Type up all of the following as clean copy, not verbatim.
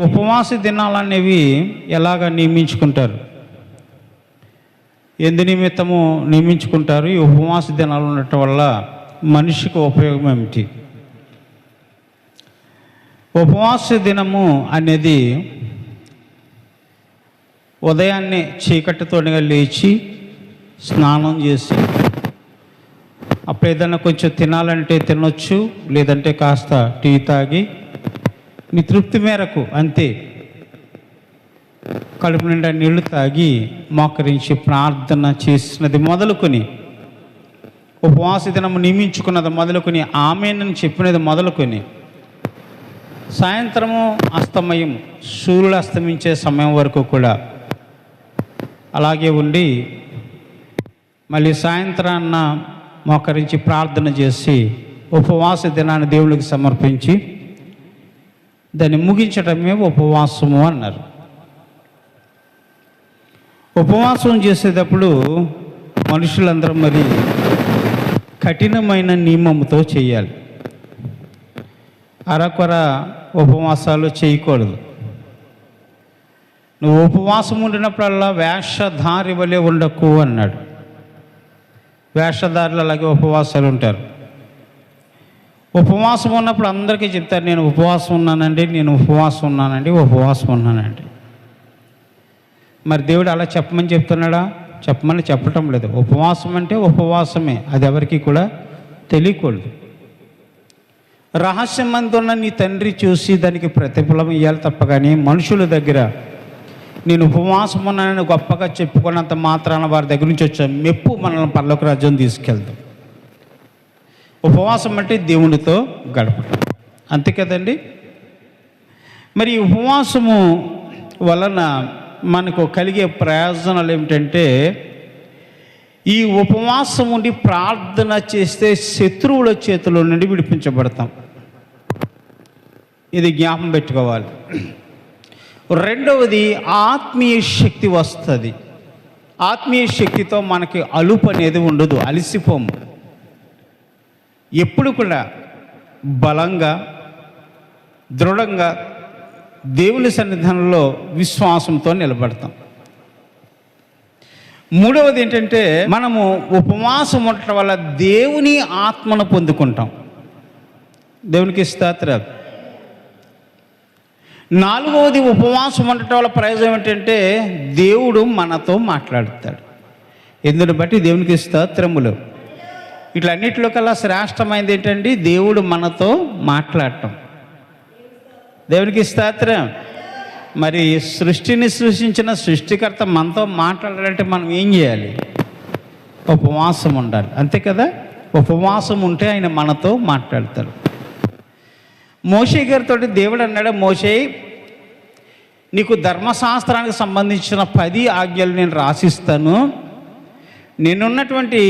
ఉపవాస దినాలనేవి ఎలాగ నియమించుకుంటారు? ఎందు నిమిత్తము నియమించుకుంటారు? ఈ ఉపవాస దినాలు ఉండటం వల్ల మనిషికి ఉపయోగం ఏమిటి? ఉపవాస దినము అనేది ఉదయాన్నే చీకటితోనిగా లేచి స్నానం చేసి అప్పుడు ఏదైనా కొంచెం తినాలంటే తినొచ్చు, లేదంటే కాస్త టీ తాగి మీ తృప్తి మేరకు అంతే కడుపు నిండా నీళ్లు తాగి మోకరించి ప్రార్థన చేసినది మొదలుకొని, ఉపవాస దినము నియమించుకున్నది మొదలుకొని, ఆమేనని చెప్పినది మొదలుకొని, సాయంత్రము అస్తమయం సూర్యుడు అస్తమించే సమయం వరకు కూడా అలాగే ఉండి మళ్ళీ సాయంత్రాన్న మోకరించి ప్రార్థన చేసి ఉపవాస దినాన్ని దేవుడికి సమర్పించి దాన్ని ముగించడమే ఉపవాసము అన్నారు. ఉపవాసం చేసేటప్పుడు మనుషులందరూ మరి కఠినమైన నియమంతో చేయాలి. అరకొర ఉపవాసాలు చేయకూడదు. నువ్వు ఉపవాసం ఉండినప్పుడల్లా వేషధారి వలె ఉండకు అన్నాడు. వేషధారులు అలాగే ఉపవాసాలు ఉంటారు. ఉపవాసం ఉన్నప్పుడు అందరికీ చెప్తారు, నేను ఉపవాసం ఉన్నానండి, నేను ఉపవాసం ఉన్నానండి, ఉపవాసం ఉన్నానండి. మరి దేవుడు అలా చెప్పమని చెప్తున్నాడా? చెప్పమని చెప్పటం లేదు. ఉపవాసం అంటే ఉపవాసమే, అది ఎవరికి కూడా తెలియకూడదు. రహస్యమందున్న నీ తండ్రి చూసి దానికి ప్రతిఫలం ఇవ్వాలి తప్ప కానీ మనుషుల దగ్గర నేను ఉపవాసం ఉన్నానని గొప్పగా చెప్పుకున్నంత మాత్రాన వారి దగ్గర నుంచి వచ్చే మెప్పు మనల్ని పరలోక రాజ్యం తీసుకెళ్తాం. ఉపవాసం అంటే దేవునితో గడపడం, అంతే కదండి. మరి ఈ ఉపవాసము వలన మనకు కలిగే ప్రయోజనాలు ఏమిటంటే, ఈ ఉపవాసం ఉండి ప్రార్థన చేస్తే శత్రువుల చేతిలో నుండి విడిపించబడతాం. ఇది జ్ఞాపకం పెట్టుకోవాలి. రెండవది, ఆత్మీయ శక్తి వస్తుంది. ఆత్మీయ శక్తితో మనకి అలుపు అనేది ఉండదు, అలసిపోము. ఎప్పుడు కూడా బలంగా దృఢంగా దేవుని సన్నిధానంలో విశ్వాసంతో నిలబడతాం. మూడవది ఏంటంటే, మనము ఉపవాసం ఉండటం వల్ల దేవుని ఆత్మను పొందుకుంటాం. దేవునికి స్తోత్రం. నాలుగవది, ఉపవాసం ఉండటం వల్ల ప్రయోజనం ఏంటంటే, దేవుడు మనతో మాట్లాడతాడు. ఎందుని బట్టి దేవునికి స్తోత్రములు. ఇట్లన్నిటిలో కల్లా శ్రేష్టమైనది ఏంటండి? దేవుడు మనతో మాట్లాడటం. దేవునికి స్తోత్రం. మరి సృష్టిని సృష్టించిన సృష్టికర్త మనతో మాట్లాడాలంటే మనం ఏం చేయాలి? ఉపవాసం ఉండాలి, అంతే కదా. ఉపవాసం ఉంటే ఆయన మనతో మాట్లాడతాడు. మోషే గారితో దేవుడు అన్నాడు, మోషే, నీకు ధర్మశాస్త్రానికి సంబంధించిన 10 ఆజ్ఞలు నేను రాసిస్తాను, నేనున్నటువంటి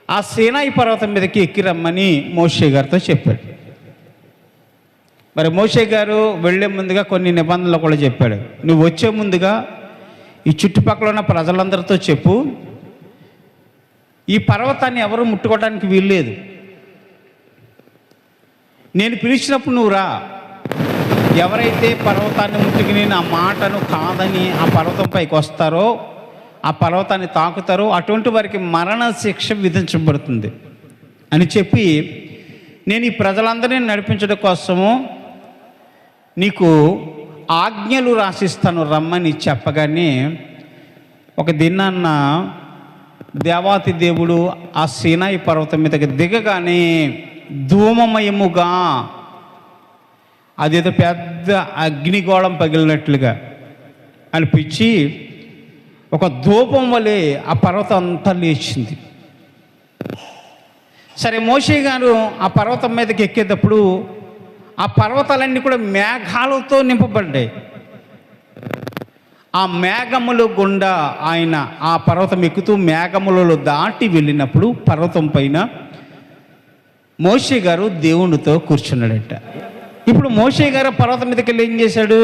ఆ సీనాయి పర్వతం మీదకి ఎక్కి రమ్మని మోషే గారితో చెప్పాడు. మరి మోషే గారు వెళ్ళే ముందుగా కొన్ని నిబంధనలు కూడా చెప్పాడు. నువ్వు వచ్చే ముందుగా ఈ చుట్టుపక్కల ఉన్న ప్రజలందరితో చెప్పు, ఈ పర్వతాన్ని ఎవరు ముట్టుకోవడానికి వీల్లేదు. నేను పిలిచినప్పుడు నువ్వు రా. ఎవరైతే పర్వతాన్ని ముట్టుకుని నా మాటను కాదని ఆ పర్వతం పైకి వస్తారో, ఆ పర్వతాన్ని తాకుతారో, అటువంటి వారికి మరణ శిక్ష విధించబడుతుంది అని చెప్పి, నేను ఈ ప్రజలందరినీ నడిపించడం కోసము నీకు ఆజ్ఞలు రాసిస్తాను రమ్మని చెప్పగానే, ఒక దినాన్న దేవాతి దేవుడు ఆ సీనాయి పర్వతం మీదకి దిగగానే ధూమమయముగా, అదేదో పెద్ద అగ్నిగోళం పగిలినట్లుగా అనిపించి ఒక ధూపం వలె ఆ పర్వతం అంతా లేచింది. సరే, మోషే గారు ఆ పర్వతం మీదకి ఎక్కేటప్పుడు ఆ పర్వతాలన్నీ కూడా మేఘాలతో నింపబడ్డాయి. ఆ మేఘముల గుండా ఆయన ఆ పర్వతం ఎక్కుతూ మేఘములలో దాటి వెళ్ళినప్పుడు పర్వతం పైన మోషే గారు దేవునితో కూర్చున్నాడట. ఇప్పుడు మోషే గారు పర్వతం మీదకి వెళ్ళి ఏం చేశాడు?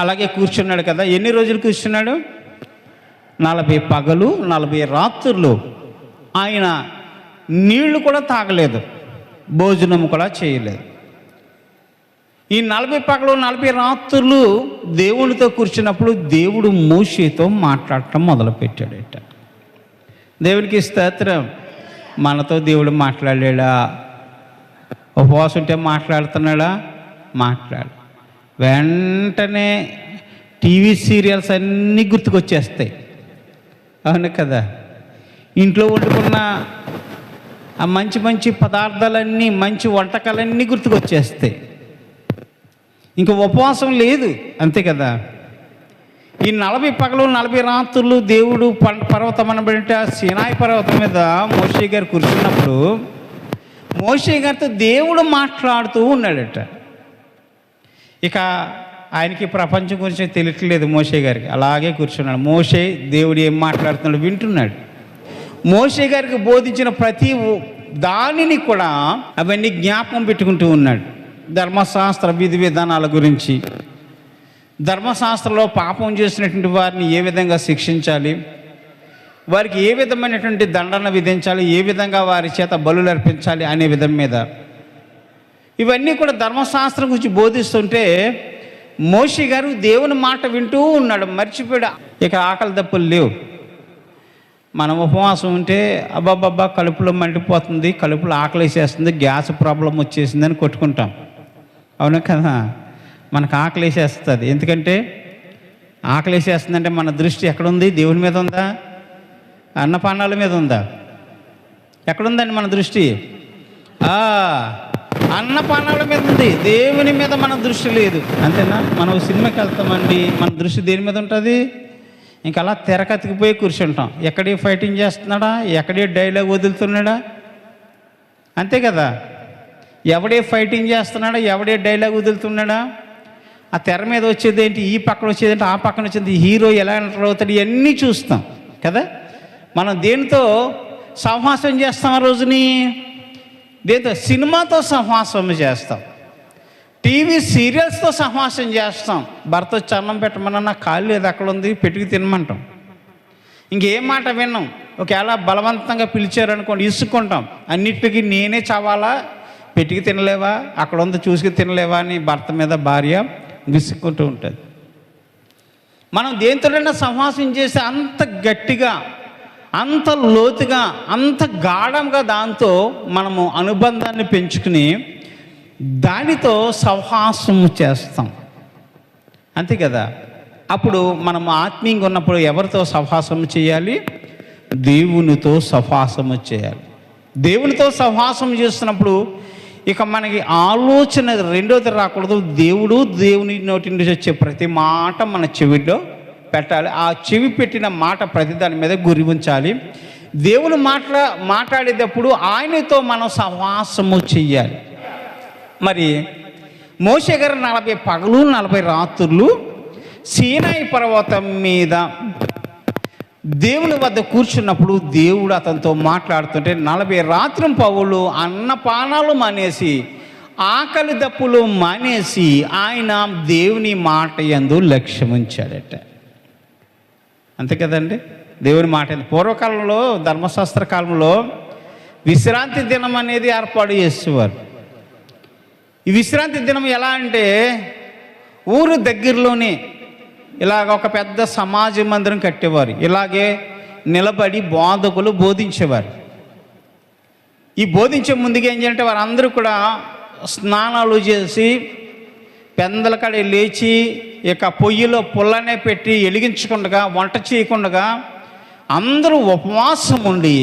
అలాగే కూర్చున్నాడు కదా. ఎన్ని రోజులు కూర్చున్నాడు? 40 పగలు 40 రాత్రులు ఆయన నీళ్లు కూడా తాగలేదు, భోజనం కూడా చేయలేదు. ఈ 40 పగలు 40 రాత్రులు దేవునితో కూర్చున్నప్పుడు దేవుడు మోషేతో మాట్లాడటం మొదలుపెట్టాడట. దేవునికి స్తోత్రం. మనతో దేవుడు మాట్లాడాడా? ఉపవాసం ఉంటే మాట్లాడుతున్నాడా? వెంటనే టీవీ సీరియల్స్ అన్నీ గుర్తుకొచ్చేస్తాయి. అవును కదా? ఇంట్లో వండుకున్న ఆ మంచి మంచి పదార్థాలన్నీ, మంచి వంటకాలన్నీ గుర్తుకొచ్చేస్తాయి. ఇంకా ఉపవాసం లేదు, అంతే కదా? ఈ 40 పగలు 40 రాత్రులు దేవుడు పర్వతం అనబడితే ఆ సీనాయి పర్వతం మీద మోషే గారు కూర్చున్నప్పుడు మోషే గారితో దేవుడు మాట్లాడుతూ ఉన్నాడట. ఇక ఆయనకి ప్రపంచం గురించి తెలియట్లేదు మోషే గారికి. అలాగే కూర్చున్నాడు. మోషే దేవుడు ఏం మాట్లాడుతున్నాడు వింటున్నాడు. మోషే గారికి బోధించిన ప్రతి దానిని కూడా అవన్నీ జ్ఞాపకం పెట్టుకుంటూ ఉన్నాడు. ధర్మశాస్త్ర విధి విధానాల గురించి, ధర్మశాస్త్రంలో పాపం చేసినటువంటి వారిని ఏ విధంగా శిక్షించాలి, వారికి ఏ విధమైనటువంటి దండన విధించాలి, ఏ విధంగా వారి చేత బలులు అర్పించాలి అనే విధం మీద ఇవన్నీ కూడా ధర్మశాస్త్రం గురించి బోధిస్తుంటే మోషే గారు దేవుని మాట వింటూ ఉన్నాడు. మర్చిపోయాడు. ఇక ఆకలి దప్పులు లేవు. మనం ఉపవాసం ఉంటే అబ్బాబ్బా కడుపులో మండిపోతుంది, కడుపులో ఆకలేసేస్తుంది, గ్యాస్ ప్రాబ్లం వచ్చేసిందని కొట్టుకుంటాం. అవును కదా? మనకు ఆకలేసేస్తుంది. ఎందుకంటే ఆకలేసేస్తుందంటే మన దృష్టి ఎక్కడుంది? దేవుని మీద ఉందా? అన్నపానాల మీద ఉందా? ఎక్కడుందండి మన దృష్టి? అన్నపానాల మీద ఉంది, దేవుని మీద మన దృష్టి లేదు. అంతేనా? మనం సినిమాకి వెళ్తామండి, మన దృష్టి దేని మీద ఉంటుంది? ఇంకా అలా తెరకతికిపోయి కూర్చుంటాం. ఎక్కడే ఫైటింగ్ చేస్తున్నాడా, ఎక్కడే డైలాగ్ వదులుతున్నాడా? అంతే కదా? ఎవడే ఫైటింగ్ చేస్తున్నాడా, ఎవడే డైలాగ్ వదులుతున్నాడా? ఆ తెర మీద వచ్చేది ఏంటి, ఈ పక్కన వచ్చేది ఏంటి, ఆ పక్కన వచ్చేది హీరో ఎలా ఎంటర్ అవుతాడు, ఇవన్నీ చూస్తాం కదా. మనం దేనితో సహవాసం చేస్తాం ఆ రోజుని? దేంతో? సినిమాతో సహవాసం చేస్తాం, టీవీ సీరియల్స్తో సహవాసం చేస్తాం. భర్త వచ్చి అన్నం పెట్టమన్నా ఖాళీ లేదు, అక్కడ ఉంది, పెట్టుకు తినమంటాం. ఇంకేం మాట విన్నాం. ఒకవేళ బలవంతంగా పిలిచారనుకోండి ఇసుక్కుంటాం. అన్నిటికీ నేనే చావాలా, పెట్టుకు తినలేవా, అక్కడ ఉంది చూసుకు తినలేవా అని భర్త మీద భార్య విసుక్కుంటూ ఉంటుంది. మనం దేంతోనైనా సహవాసం చేస్తే అంత గట్టిగా, అంత లోతుగా, అంత గాఢంగా దాంతో మనము అనుబంధాన్ని పెంచుకుని దానితో సహవాసము చేస్తాం. అంతే కదా? అప్పుడు మనం ఆత్మీయంగా ఉన్నప్పుడు ఎవరితో సహవాసము చేయాలి? దేవునితో సహవాసము చేయాలి. దేవునితో సహవాసం చేస్తున్నప్పుడు ఇక మనకి ఆలోచన రెండోది రాకూడదు. దేవుని నోటి నుంచి వచ్చే ప్రతి మాట మన చెవిలో పెట్టాలి. ఆ చెవి పెట్టిన మాట ప్రతి దాని మీద గురి ఉంచాలి. దేవుని మాట్లాడేటప్పుడు ఆయనతో మనం సహవాసము చెయ్యాలి. మరి మోషే గారు 40 పగలు 40 రాత్రులు సీనాయి పర్వతం మీద దేవుని వద్ద కూర్చున్నప్పుడు దేవుడు అతనితో మాట్లాడుతుంటే 40 రాత్రి పౌలు అన్నపానాలు మానేసి, ఆకలి దప్పులు మానేసి ఆయన దేవుని మాట యందు లక్ష్యం ఉంచాడట. అంతే కదండి? దేవుని మాట. పూర్వకాలంలో ధర్మశాస్త్ర కాలంలో విశ్రాంతి దినం అనేది ఏర్పాటు చేసేవారు. ఈ విశ్రాంతి దినం ఎలా అంటే ఊరు దగ్గరలోనే ఇలాగ ఒక పెద్ద సమాజ మందిరం కట్టేవారు. ఇలాగే నిలబడి బోధకులు బోధించేవారు. ఈ బోధించే ముందుగా ఏం చేయాలంటే వారందరూ కూడా స్నానాలు చేసి పెందల కాడ లేచి ఇక పొయ్యిలో పుల్లనే పెట్టి వెలిగించకుండా, వంట చేయకుండా అందరూ ఉపవాసం ఉండి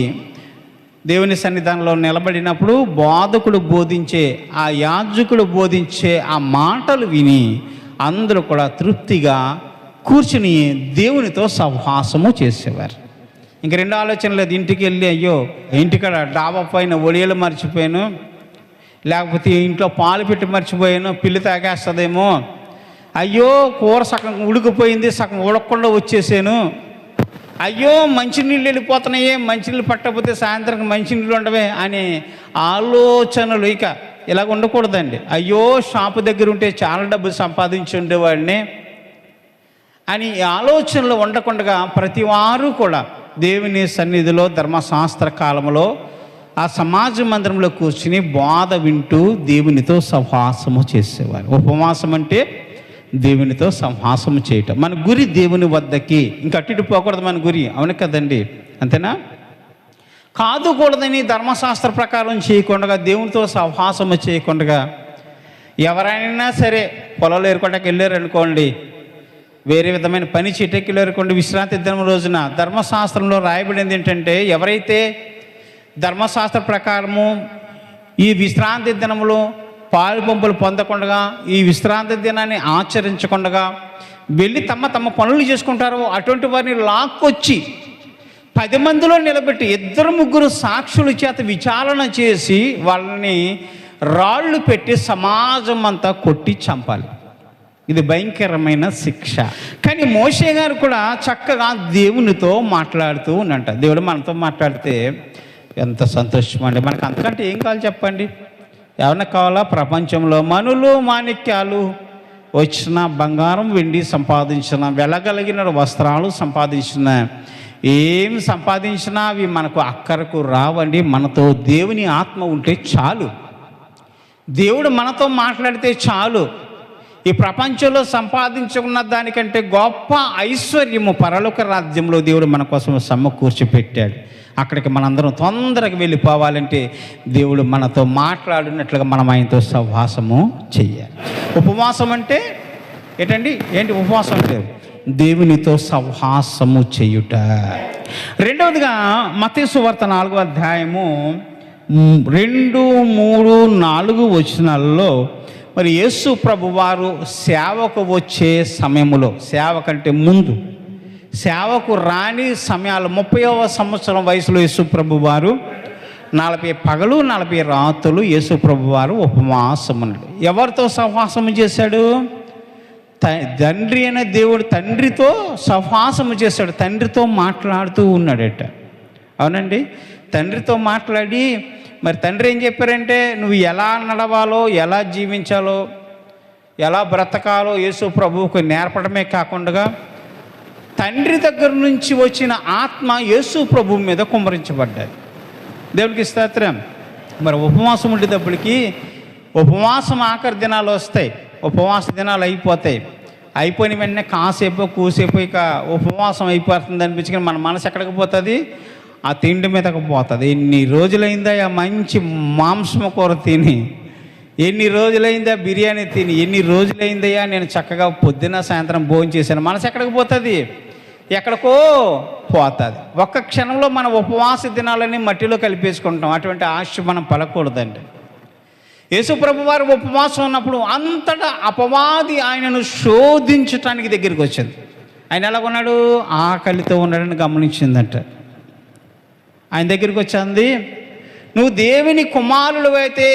దేవుని సన్నిధానంలో నిలబడినప్పుడు బోధకుడు బోధించే, ఆ యాజకుడు బోధించే ఆ మాటలు విని అందరూ కూడా తృప్తిగా కూర్చుని దేవునితో సహవాసము చేసేవారు. ఇంక రెండో ఆలోచన లేదు. ఇంటికి వెళ్ళి అయ్యో ఇంటికాడ డాబా పైన ఒడియలు మర్చిపోయాను, లేకపోతే ఇంట్లో పాలు పెట్టి మర్చిపోయాను, పిల్లి తాగేస్తుందేమో, అయ్యో కూర సగం ఉడికిపోయింది, సగం ఉడకకుండా వచ్చేసాను, అయ్యో మంచినీళ్ళు వెళ్ళిపోతున్నాయే, మంచినీళ్ళు పట్టకపోతే సాయంత్రం మంచినీళ్ళు ఉండవే అనే ఆలోచనలు ఇక ఇలాగ ఉండకూడదండి. అయ్యో షాపు దగ్గర ఉంటే చాలా డబ్బులు సంపాదించి ఉండేవాడిని అని ఆలోచనలు ఉండకుండా ప్రతి వారు కూడా దేవుని సన్నిధిలో ధర్మశాస్త్ర కాలంలో ఆ సమాజ మందిరంలో కూర్చుని బోధ వింటూ దేవునితో సహవాసము చేసేవారు. ఉపవాసం అంటే దేవునితో సంహాసము చేయటం. మన గురి దేవుని వద్దకి, ఇంకా అటు పోకూడదు మన గురి. అవును కదండి, అంతేనా? కాదుకూడదని ధర్మశాస్త్ర ప్రకారం చేయకుండా, దేవునితో సహవాసము చేయకుండా, ఎవరైనా సరే పొలంలో ఏరుకోవడానికి వెళ్ళారు అనుకోండి, వేరే విధమైన పని చిటెక్కిలో ఏరుకోండి, విశ్రాంతి దినం రోజున ధర్మశాస్త్రంలో రాయబడింది ఏంటంటే, ఎవరైతే ధర్మశాస్త్ర ప్రకారము ఈ విశ్రాంతి దినములో పాలు పంపులు పొందకుండా, ఈ విశ్రాంతి దినాన్ని ఆచరించకుండా వెళ్ళి తమ తమ పనులు చేసుకుంటారో అటువంటి వారిని లాక్కొచ్చి 10 మందిలో నిలబెట్టి 2-3 సాక్షుల చేత విచారణ చేసి వాళ్ళని రాళ్ళు పెట్టి సమాజం అంతా కొట్టి చంపాలి. ఇది భయంకరమైన శిక్ష. కానీ మోషే గారు కూడా చక్కగా దేవునితో మాట్లాడుతూ ఉన్నంట. దేవుడు మనతో మాట్లాడితే ఎంత సంతోషం అండి. మనకు అంతకంటే ఏం కావాలి చెప్పండి? ఏమన్నా కావాలా? ప్రపంచంలో మనులు మాణిక్యాలు వచ్చిన, బంగారం వెండి సంపాదించిన, వెళ్ళగలిగిన వస్త్రాలు సంపాదించిన, ఏం సంపాదించినా అవి మనకు అక్కరకు రావండి. మనతో దేవుని ఆత్మ ఉంటే చాలు. దేవుడు మనతో మాట్లాడితే చాలు. ఈ ప్రపంచంలో సంపాదించుకున్న దానికంటే గొప్ప ఐశ్వర్యము పరలోక రాజ్యంలో దేవుడు మన కోసం సమకూర్చి పెట్టాడు. అక్కడికి మనందరం తొందరగా వెళ్ళిపోవాలంటే దేవుడు మనతో మాట్లాడినట్లుగా మనం ఆయనతో సహవాసము చెయ్యాలి. ఉపవాసం అంటే ఏంటి ఉపవాసం అంటే? దేవునితో సహవాసము చేయుట. రెండవదిగా మత్తయి సువార్త 4వ అధ్యాయము 2, 3, 4 వచనాలలో మరి యేసు ప్రభు వారు సేవకు వచ్చే సమయంలో, సేవ కంటే ముందు, సేవకు రాని సమయాలు 30వ సంవత్సరం వయసులో యేసు ప్రభు వారు 40 పగలు 40 రాత్రులు యేసు ప్రభు వారు ఉపవాసం ఉన్నాడు. ఎవరితో సహవాసము చేశాడు? తండ్రి అనే దేవుడు తండ్రితో సహవాసము చేశాడు. తండ్రితో మాట్లాడుతూ ఉన్నాడట. అవునండి, తండ్రితో మాట్లాడి మరి తండ్రి ఏం చెప్పారంటే, నువ్వు ఎలా నడవాలో, ఎలా జీవించాలో, ఎలా బ్రతకాలో యేసు ప్రభువుకు నేర్పడమే కాకుండా తండ్రి దగ్గర నుంచి వచ్చిన ఆత్మ యేసు ప్రభువు మీద కుమ్మరించబడ్డాది. దేవునికి స్తోత్రం. మరి ఉపవాసం ఉండేటప్పటికి ఉపవాసం ఆఖరి దినాలు వస్తాయి, ఉపవాస దినాలు అయిపోతాయి. అయిపోయిన వెంటనే కాసేపు కూసేపు ఇక ఉపవాసం అయిపోతుంది అనిపించుకొని మన మనసు ఎక్కడికి పోతుంది? ఆ తిండి మీదకి పోతుంది. ఎన్ని రోజులైందా ఆ మంచి మాంసం కూర తిని, ఎన్ని రోజులైందా బిర్యానీ తిని, ఎన్ని రోజులైందయ్యా నేను చక్కగా పొద్దున్న సాయంత్రం భోజనం చేశాను. మనసు ఎక్కడికి పోతుంది? ఎక్కడికో పోతుంది. ఒక్క క్షణంలో మన ఉపవాస దినాలని మట్టిలో కలిపేసుకుంటాం. అటువంటి ఆశ మనం పలకూడదండి. యేసుప్రభు వారు ఉపవాసం ఉన్నప్పుడు అంతటా అపవాది ఆయనను శోధించటానికి దగ్గరికి వచ్చింది. ఆయన ఎలాగొన్నాడు? ఆకలితో ఉన్నాడని గమనించిందంట. ఆయన దగ్గరికి వచ్చింది, నువ్వు దేవుని కుమారుడు అయితే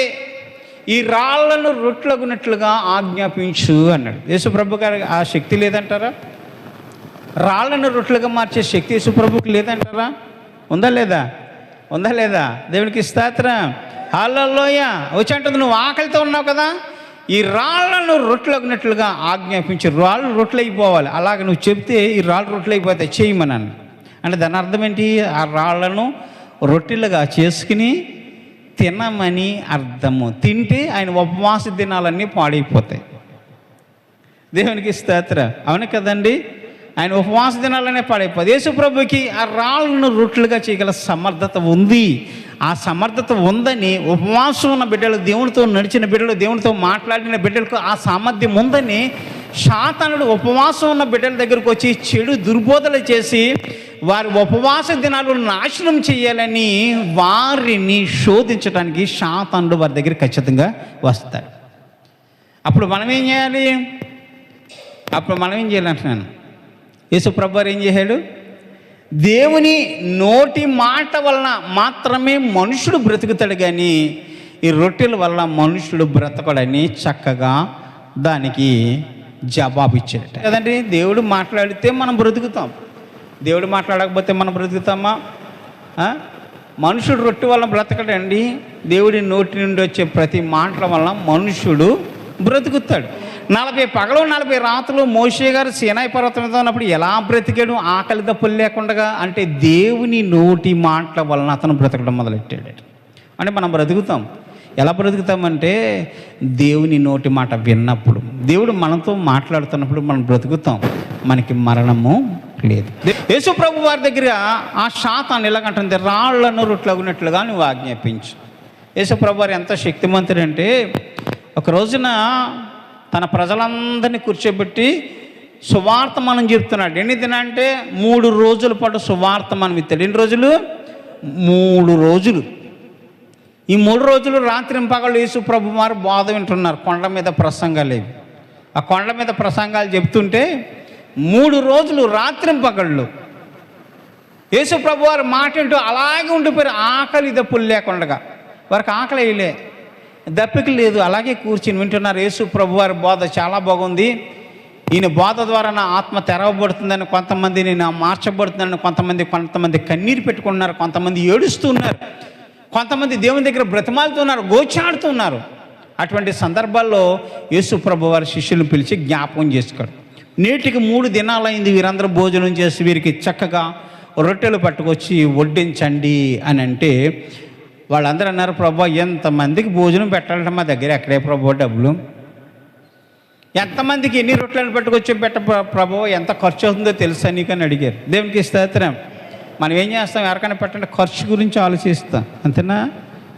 ఈ రాళ్లను రొట్టెలగునట్లుగా ఆజ్ఞాపించు అన్నాడు. యేసుప్రభు గారు ఆ శక్తి లేదంటారా? రాళ్లను రొట్టెలుగా మార్చే శక్తి యేసుప్రభుకి లేదంటారా? ఉందా లేదా? ఉందా లేదా? దేవునికి స్తోత్రం. హల్లెలూయా. వచ్చి అంటుంది, నువ్వు ఆకలితో ఉన్నావు కదా, ఈ రాళ్లను రొట్టెలగునట్లుగా ఆజ్ఞాపించు. రాళ్ళు రొట్టెలు అయిపోవాలి. అలాగ నువ్వు చెప్తే ఈ రాళ్ళు రొట్టెలు అయిపోతాయి, చేయమన్నాను. అంటే దాని అర్థం ఏంటి? ఆ రాళ్లను రొట్టెలుగా చేసుకుని తినమని అర్థము. తింటే ఆయన ఉపవాస దినాలన్నీ పాడైపోతాయి. దేవునికి స్తోత్రం. అవును కదండి, ఆయన ఉపవాస దినాలనే పాడైపోతుంది. యేసుప్రభుకి ఆ రాళ్ళను రొట్టెలుగా చేయగల సమర్థత ఉంది. ఆ సమర్థత ఉందని ఉపవాసం ఉన్న బిడ్డలు, దేవునితో నడిచిన బిడ్డలు, దేవునితో మాట్లాడిన బిడ్డలకు ఆ సామర్థ్యం ఉందని సాతానుడు ఉపవాసం ఉన్న బిడ్డల దగ్గరకు వచ్చి చెడు దుర్బోధలు చేసి వారి ఉపవాస దినాలు నాశనం చేయాలని వారిని శోధించడానికి సాతానుడు వారి దగ్గర ఖచ్చితంగా వస్తాడు. అప్పుడు మనం ఏం చేయాలి? అంటున్నాను. యేసుప్రభు వారు ఏం చేశాడు? దేవుని నోటి మాట వలన మాత్రమే మనుషుడు బ్రతుకుతాడు, కానీ ఈ రొట్టెల వల్ల మనుషుడు బ్రతకడని చక్కగా దానికి జవాబు ఇచ్చాడట కదండి. దేవుడు మాట్లాడితే మనం బ్రతుకుతాం, దేవుడు మాట్లాడకపోతే మనం బ్రతుకుతామా? మనుషుడు రొట్టె వల్ల బ్రతకడండి. దేవుడి నోటి నుండి వచ్చే ప్రతి మాటల వల్ల మనుషుడు బ్రతుకుతాడు. 40 పగలు 40 రాత్రులు మోషే గారు సీనాయి పర్వతం మీద ఉన్నప్పుడు ఎలా బ్రతికాడు? ఆకలి దప్పులు లేకుండా. అంటే దేవుని నోటి మాటల వలన అతను బ్రతకడం మొదలెట్టాడు. అంటే మనం బ్రతుకుతాం. ఎలా బ్రతుకుతామంటే దేవుని నోటి మాట విన్నప్పుడు, దేవుడు మనతో మాట్లాడుతున్నప్పుడు మనం బ్రతుకుతాం. మనకి మరణము లేదు. యేసు ప్రభు వారి దగ్గర ఆ శాతాన్ని ఎలాగంటుంది, రాళ్లను రొట్లగునట్లుగా నువ్వు ఆజ్ఞాపించు. యేసు ప్రభు వారు ఎంత శక్తిమంతుడంటే ఒక రోజున తన ప్రజలందరినీ కూర్చోబెట్టి సువార్త మనం చెప్తున్నాడు. ఎన్ని దినంటే 3 రోజుల పాటు సువార్త మనం ఇస్తాడు. ఎన్ని రోజులు? 3 రోజులు. ఈ 3 రోజులు రాత్రింపగళ్ళు యేసు ప్రభు వారు బోధ వింటున్నారు. కొండ మీద ప్రసంగాలు ఇవి. ఆ కొండ మీద ప్రసంగాలు చెప్తుంటే 3 రోజులు రాత్రింపగళ్ళు యేసు ప్రభు వారు మాట వింటూ అలాగే ఉండిపోయారు. ఆకలి దప్పులు లేకుండా, వారికి ఆకలి వేయలే, దప్పిక లేదు, అలాగే కూర్చుని వింటున్నారు. యేసు ప్రభు వారి బోధ చాలా బాగుంది, ఈయన బోధ ద్వారా నా ఆత్మ తెరవబడుతుందని కొంతమంది, నేను మార్చబడుతుందని కొంతమంది కన్నీరు పెట్టుకుంటున్నారు, కొంతమంది ఏడుస్తున్నారు, కొంతమంది దేవుని దగ్గర బ్రతిమాలుతున్నారు, గోచాడుతున్నారు. అటువంటి సందర్భాల్లో యేసు ప్రభు వారి శిష్యులను పిలిచి జ్ఞాపకం చేసుకోడు. నేటికి 3 దినాలైంది వీరందరూ భోజనం చేసి వీరికి చక్కగా రొట్టెలు పట్టుకొచ్చి వడ్డించండి అని అంటే వాళ్ళందరూ అన్నారు, ప్రభు ఎంతమందికి భోజనం పెట్టాలంటే మా దగ్గర ఎక్కడే ప్రభు డబ్బులు, ఎంతమందికి ఎన్ని రొట్టెలను పట్టుకొచ్చి ప్రభు ఎంత ఖర్చు అవుతుందో తెలుసా నీకు అని అడిగారు. దేవునికి స్తోత్రం. మనం ఏం చేస్తాం, ఎవరికైనా పెట్టంటే ఖర్చు గురించి ఆలోచిస్తాం, అంతేనా?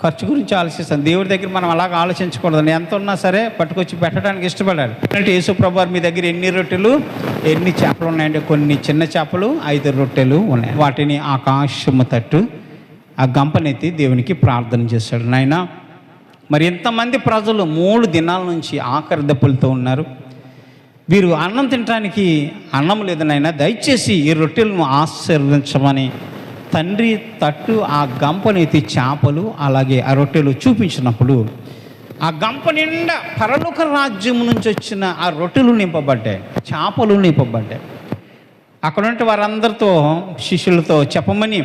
ఖర్చు గురించి ఆలోచిస్తాం. దేవుడి దగ్గర మనం అలాగ ఆలోచించకూడదు. ఎంత ఉన్నా సరే పట్టుకొచ్చి పెట్టడానికి ఇష్టపడాలి. అంటే యేసు ప్రభు మీ దగ్గర ఎన్ని రొట్టెలు ఎన్ని చేపలు ఉన్నాయంటే, కొన్ని చిన్న చేపలు 5 రొట్టెలు ఉన్నాయి. వాటిని ఆకాశము తట్టు ఆ గంపనెత్తి దేవునికి ప్రార్థన చేశాడు. నాయన మరి ఎంతమంది ప్రజలు 3 దినాల నుంచి ఆఖరి దప్పులతో ఉన్నారు, వీరు అన్నం తినడానికి అన్నం లేదు నాయన, దయచేసి ఈ రొట్టెలను ఆశీర్వదించమని తండ్రి తట్టు ఆ గంపనెత్తి చేపలు అలాగే ఆ రొట్టెలు చూపించినప్పుడు ఆ గంప నిండా పరలోక రాజ్యం నుంచి వచ్చిన ఆ రొట్టెలు నింపబడ్డాయి, చేపలు నింపబడ్డాయి. అక్కడ ఉన్న వారందరితో శిష్యులతో చెప్పమని